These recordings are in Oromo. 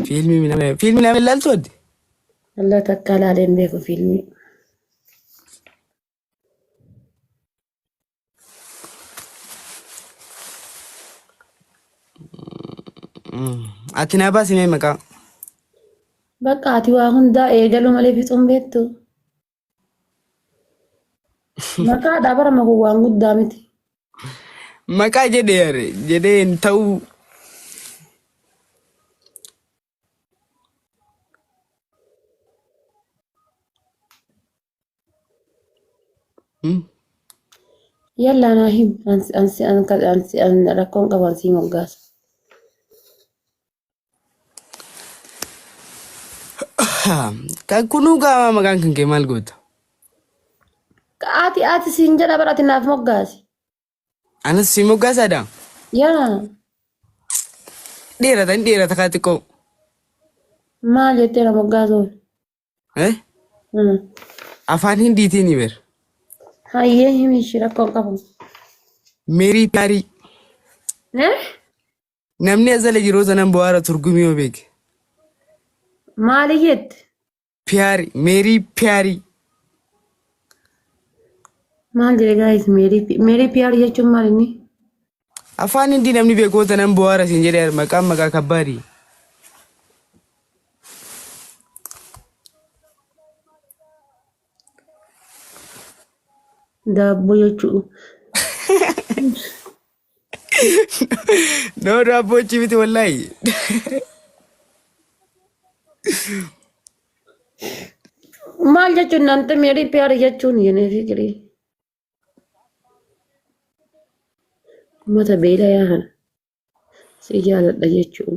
فيلم نعمل لالتود الله تكال علينا بيكو فيلمي أتنا بس إني مكان بقى أتي واهن دا إيجالو مالي في بيتو مكا دابر ما هو وان قدامتي مكان جدير تاو يلا أنا هم أنسي ركون قوانسي مقاس كان كنوكا مكان كان كمال قوت آتي سينجا دابر أتي ناف مقاس أنا سيمو قاسدا يا ديرة تكاتيكو ما جتنا مقاسو إيه أفان هندي تيني بير هاي هميش ركون قوان मेरी प्यारी namni azala yeroo sanan bu'aara turgumii obeek maali jette piyaari meerii piyaari maal jedhe gaayis meerii piyaari jechuun maal inni afaan hindi namni beekoo sanan bu'aara siin jedhe maqaan maqaa kabbaari daabboo jechuu no raabbochi miti wallaahi maal jechuun naante meerii piyaari jechuun jenee fikirii mata beela yaahan si jaaladha jechuu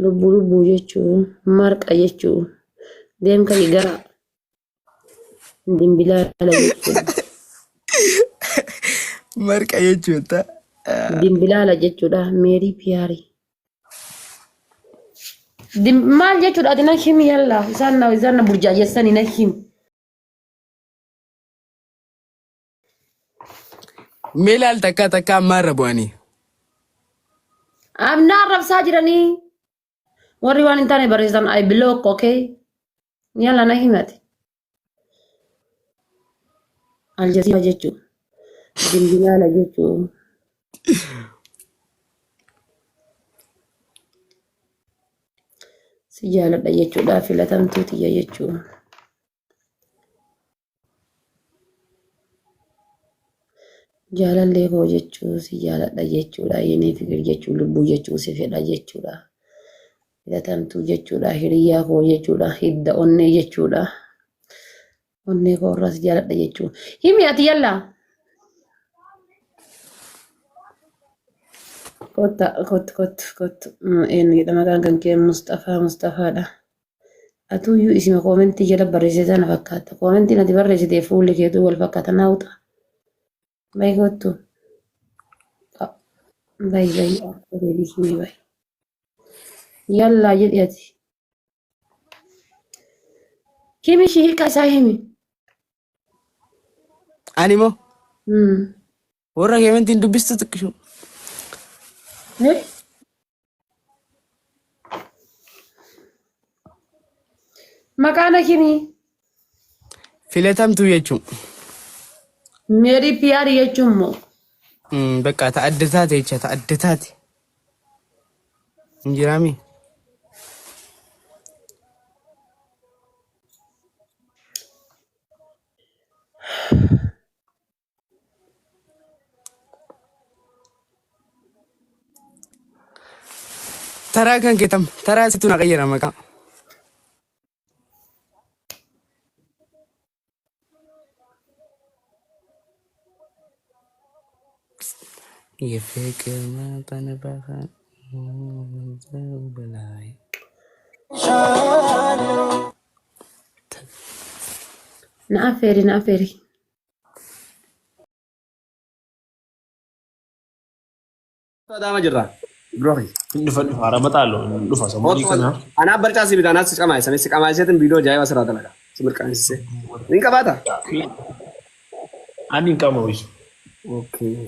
lubbuu jechuu marqa jechuu deemka gara dimbilaala jechuu marqa jechuudha dimbilaala jechuudha meerii piyaari maal jechuudha ati na himi yalla isaan na burjaajessani na himi meelaal takka ammaarra bu'anii amnaa rabsaa jiranii warri waan hin taane barreessan I block okay yalla na himati aljaziira jechuu dimbilaala jechuu si jaaladha jechuudha filatamtuutiyya jechuu jaalallee koo jechuu si jaaladha jechuudha yenee fikir jechuu lubbuu jechuu si fedha jechuudha filatamtuu jechuudha hiriyyaa koo jechuudha hidda onnee jechuudha onnee koo irraa si jaaladha jechuu himi ati yalla kot eenyu jedha maqaan kan kee Mustafaadha atuuyyuu isima koomentii jala barreessite sana fakkaata koomentiin ati barreessite fuulli keetuu wal fakkaata naawuxa bayi kottu bayi bareedii himi bayi yallaa jedhi ati himi ishii hiika isaa himi ani moo warra keementiin dubbistu xiqqishu maqaan himi filatamtuu jechuun meerii piyaari jechuun moo bakka ta'addataate jecha ta'addataate injiraami taraa kan keetam taraa situ na qayyara maqaa የፍቅር መጠን ባህል በላይ naafeeri Dama jirra. Brohi. Dhufa haramataalo dhufa sammuu kana. Ana barcaa si bitaan as qamaay sanis qamaay seetin video jaayiba sirraa dalaga. Simir qansise. Nin qabaata. Ani hin qabu wisu. Okay.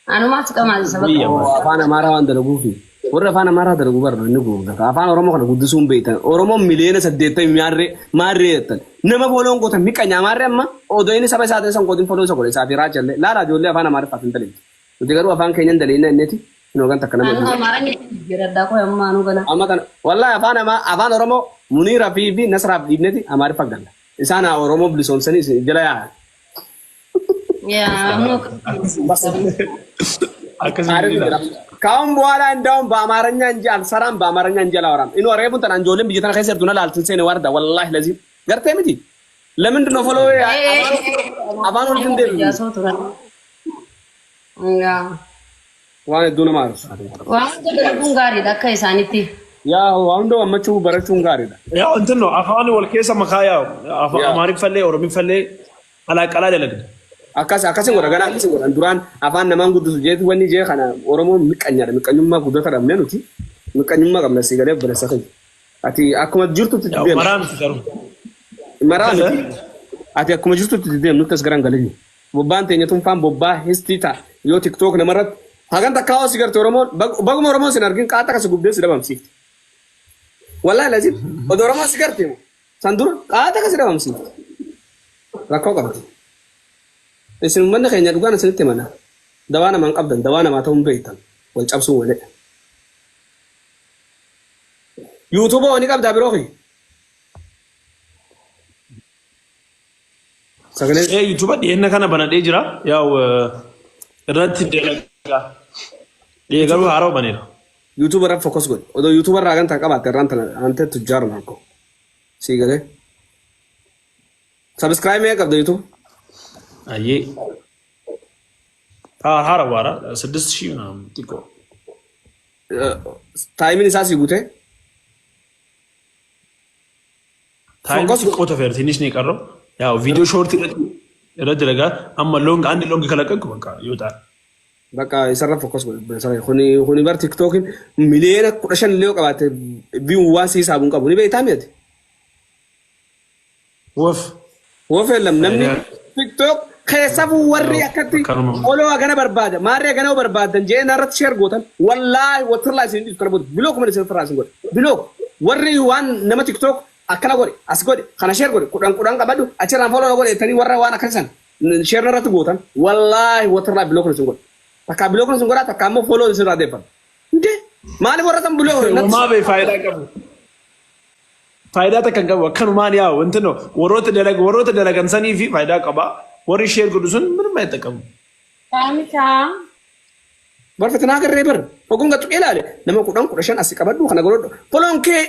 Anu mas kamal sabab. Afaan Amaaraa waan dalaguufi. Warra afaan Amaaraa dalagu barra inni guuta. Afaan Oromoo kana guddisuun beektan. Oromoo miliyoona 80 maarree jettan. Nama booloon gootan miqanya maarree amma odoo inni saba isaa san gootin foloo isa godhe isaa fi raajallee laala ijoollee afaan Amaaraa hin daleetti. Nuti garuu afaan keenyan daleenya inneeti. Inoo kan takka nama. Anu Amaaraa ni jiraddaa koo amma anu gana. Amma kana wallahi afaan Oromoo Muniira fi Nasraaf diibneeti Amaaraa faggalla. Isaan Oromoo bilisoomsanii jala yaa. Ya, anu. Kaum buala endam ba amaranya anjal saram ba amaranya anjal orang. Inu arep pun tanah jolim bijitan kaiser tuna laltin sene warda wallahi lazim. Garte miti. Lemon no follow ya. Abang ulun deh. Ya so turan. Ya. Wane duna marus. Wang jadi bungari dah kai saniti. Ya wando amachu barachu ngari da. يا أنت إنه أخواني والكيسة مخايا أمارك فلي أو رمي فلي على كلا جلد Akas ngora gana akas ngora duran afaan namaan guddisu jeetu wanni jee kana Oromoo miqanyummaa guddata dhabnee nuti miqanyummaa qabna sigalee barasa kai ati akkuma jirtutti deemu مرام تكرم maraan ati akkuma jirtutti deemu nuti as garan galini bobbaan teenya tunfaan bobbaa histita yoo tiktok namarrat hagan takkaa sigarte Oromoo baguma Oromoo sin argin qaata kas gubdee sidabamsiifti wallahi lazim odoo Oromoo sigarte mo sandur qaata kas sidabamsiifti rakkoo qabdi isin manna keenya dhugaan isinitti mana dawaana man qabdan dawaana maa ta'uun beektan wal cabsuun wale YouTube wani qabdaa biroo kee sagalee إيه يوتيوب دي إنك أنا بنا ديجرا يا و رنت ديلك إيه قالوا عرب بنينا YouTube irra focus godhe odoo YouTube irraa kan qabaate irraan tana ante tujjaar marko siigalee subscribe mee qabda YouTube أيه هارا وارا سدست شيء نعم تيكو taayimin isaa sii guute تايم تيكو تفير تنيش نيكارو يا فيديو شورت رد لقى أما لونج عندي لونج كلاكك بقى يوتا bakka isarra focus godhe sare kuni bar TikTok miliyoona 15 illee qabaate view waan sii saabun qabu ni beektaa miti وف wofellam namni TikTok keessafu warri akkatti oloo agana barbaada maarree agana barbaadan jee narratti share gootan wallahi watirlaa isin dhiisu kana booda bilook mana isin firraa isin godhe bilook warri waan nama TikTok akkana godhe as godhe kana share godhe kudhan qabadhu achirraan follow godhe tanii warra waan akkasisan share narratti gootan wallahi watirlaa bilook isin godhe takka bilook isin godha takka ammoo follow isin irraa deeffan inde maaliif warra tan bilook وما بي فايدة قبل فايدة كان قبل كانوا ماني أو أنت نو وروت دلق إنساني في فايدة قبل وري شير قدوسن من ما يتكلم Kami kah? barfata naa garree bar ogun gattu ilaale nama kudhan 15 asii qabadhu kana godhodhu follow kee